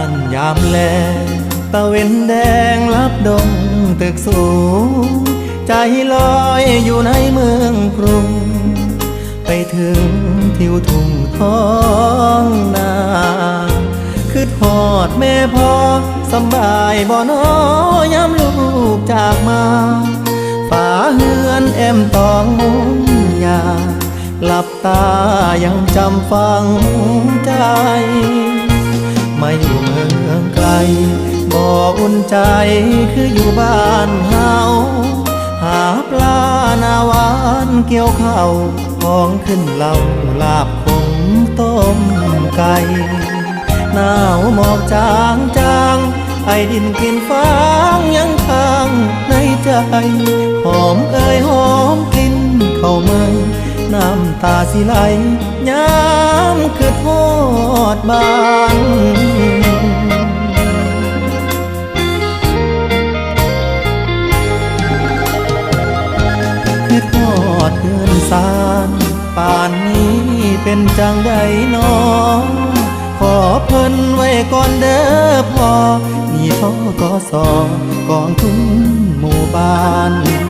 านยามแลตะเวนแดงลับดงตึกสูงใจลอยอยู่ในเมืองกรุงไปถึงทิวทุ่งท้องนาคือทอดแม่พ่อสำบายบ่น้อยามลูกจากมาฝาเฮือนแอมตองมุงยาหลับตายังจำฝังใจมาอยู่เมืองไกลบ่อุ่นใจคืออยู่บ้านเฮาหาปลาหน้าหวานเกี่ยวข้าวของขึ้นเหล้าลาบขมต้มไก่หนาวหมอกจางจางไอดินกลิ่นฟางยังค้างในใจหอมเอ่ยหอมกลิ่นเข้าเมืองน้ำตาสิไหลยามคือทอดบ้านคือทอดเพื่อนสารป่านนี้เป็นจังใดน้องขอเพิ่นไว้ก่อนเด้อพ่อนี่พ่อก็สอกองทุนหมู่บ้าน